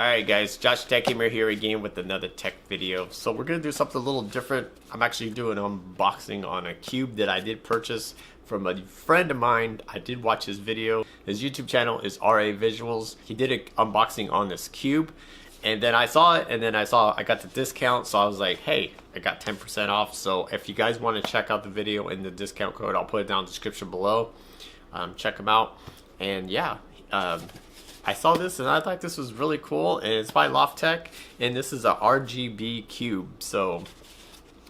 Alright guys, Josh Tech Gamer here again with another tech video. So we're going to do something a little different. I'm actually doing an unboxing on a cube that I did purchase from a friend of mine. I did watch his video. His YouTube channel is RA Visuals. He did an unboxing on this cube. And then I saw it, and then I got the discount, so I was like, hey, I got 10% off. So if you guys want to check out the video and the discount code, I'll put it down in the description below. Check them out. And yeah, I saw this and I thought this was really cool, and it's by Loftek, and this is a RGB cube. So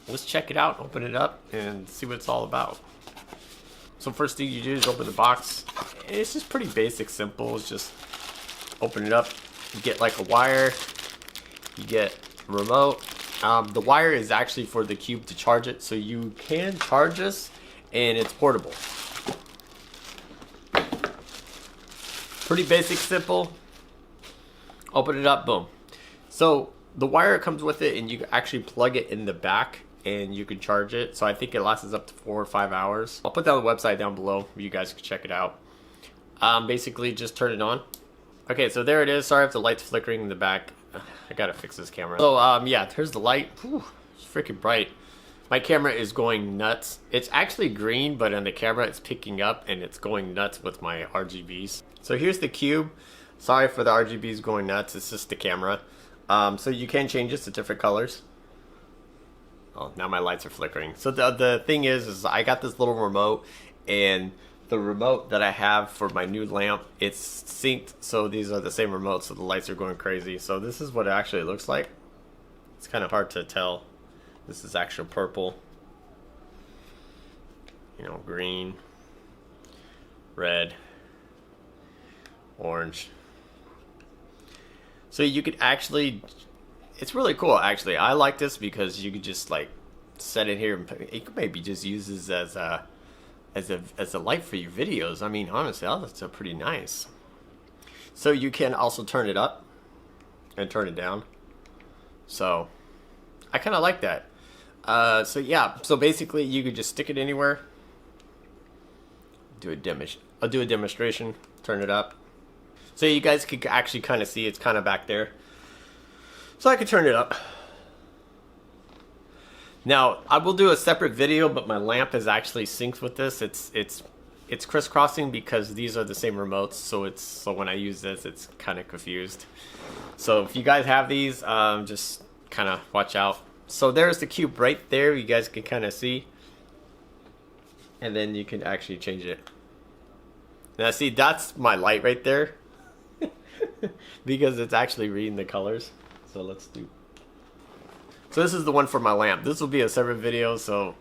let's check it out, open it up, and see what it's all about. So first thing you do is open the box. It's just pretty basic, simple. It's just open it up. You get like a wire. You get a remote. The wire is actually for the cube to charge it, so you can charge this, and it's portable. Pretty basic, simple. Open it up, boom. So the wire comes with it, and you actually plug it in the back and you can charge it. So I think it lasts up to 4 or 5 hours. I'll put down the website down below. You guys can check it out. Basically just turn it on. Okay, so there it is. Sorry if the light's flickering in the back. I gotta fix this camera. So yeah, here's the light. Whew, it's freaking bright. My camera is going nuts. It's actually green, but on the camera it's picking up and it's going nuts with my RGBs. So here's the cube. Sorry for the RGBs going nuts. It's just the camera. So you can change this to different colors. Oh, now my lights are flickering. So the thing is I got this little remote, and the remote that I have for my new lamp, it's synced. So these are the same remotes, so the lights are going crazy. So this is what it actually looks like. It's kind of hard to tell. This is actual purple, you know, green, red, orange. So you could actually, it's really cool actually. I like this because you could just like set it here, and it could maybe just use this as a light for your videos. I mean, honestly, that's pretty nice. So you can also turn it up and turn it down. So I kind of like that. So yeah, so basically you could just stick it anywhere. I'll do a demonstration. Turn it up. So you guys could actually kind of see it's kind of back there. So I could turn it up. Now I will do a separate video, but my lamp is actually synced with this. It's crisscrossing because these are the same remotes. So when I use this, it's kind of confused. So if you guys have these, just kind of watch out. So there's the cube right there. You guys can kind of see. And then you can actually change it. Now see, that's my light right there. Because it's actually reading the colors. So let's do. So this is the one for my lamp. This will be a separate video. So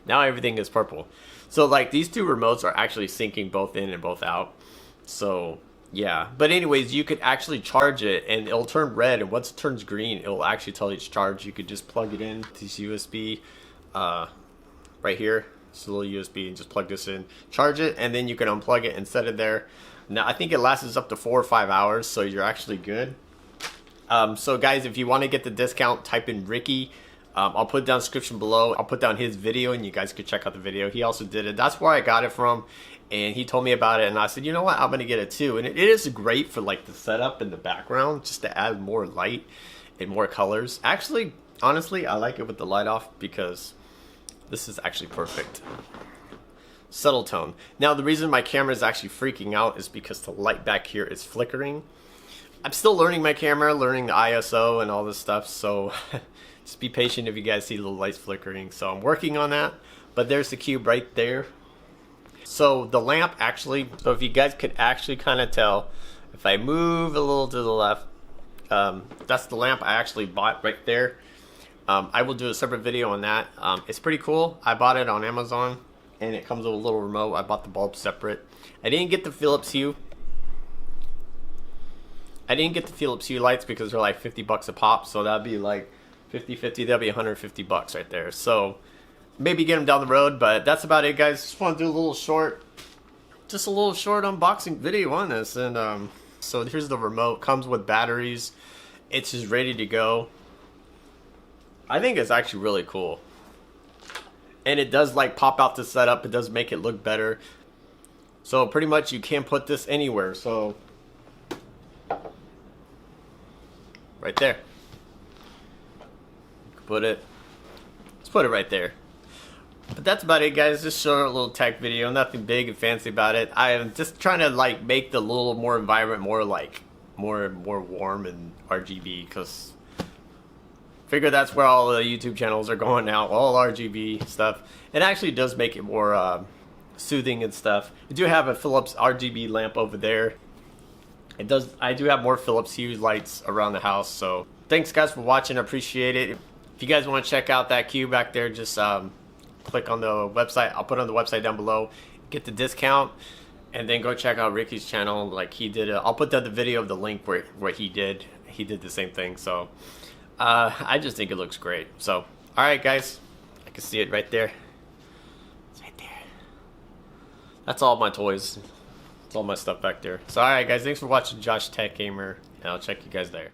now everything is purple. So like these two remotes are actually syncing both in and both out. So yeah, but anyways, you could actually charge it and it'll turn red, and once it turns green, it'll actually tell you it's charged. You could just plug it in to this USB right here. It's a little USB, and just plug this in, charge it, and then you can unplug it and set it there. Now I think it lasts up to 4 or 5 hours, so you're actually good. So guys, if you want to get the discount, type in Ricky. I'll put it down in the description below. I'll put down his video, and you guys can check out the video. He also did it. That's where I got it from. And he told me about it, and I said, you know what, I'm going to get it too. And it is great for like the setup in the background, just to add more light and more colors. Actually, honestly, I like it with the light off because this is actually perfect. Subtle tone. Now, the reason my camera is actually freaking out is because the light back here is flickering. I'm still learning my camera, learning the ISO and all this stuff, so just be patient if you guys see the lights flickering. So I'm working on that, but there's the cube right there. So the lamp actually, so if you guys could actually kind of tell, if I move a little to the left, that's the lamp I actually bought right there. I will do a separate video on that. It's pretty cool. I bought it on Amazon, and it comes with a little remote. I bought the bulb separate. I didn't get the Philips Hue. I didn't get the Philips Hue lights because they're like 50 bucks a pop. So that'd be like 50-50. That'd be 150 bucks right there. So maybe get them down the road, but that's about it, guys. Just want to do a little short unboxing video on this. And so here's the remote. Comes with batteries. It's just ready to go. I think it's actually really cool. And it does like pop out the setup. It does make it look better. So pretty much you can put this anywhere. So right there. Put it. Let's put it right there. But that's about it, guys. Just short little tech video. Nothing big and fancy about it. I am just trying to like make the little more environment more like more warm and RGB, because figure that's where all the YouTube channels are going now. All RGB stuff. It actually does make it more soothing and stuff. I do have a Philips RGB lamp over there. It does. I do have more Philips Hue lights around the house. So thanks, guys, for watching. I appreciate it. If you guys want to check out that cube back there, just click on the website. I'll put it on the website down below. Get the discount, and then go check out Ricky's channel. Like he did. I'll put the video of the link where what he did. He did the same thing. So I just think it looks great. So all right, guys, I can see it right there. It's right there. That's all my toys. That's all my stuff back there. So all right, guys, thanks for watching Josh Tech Gamer, and I'll check you guys there.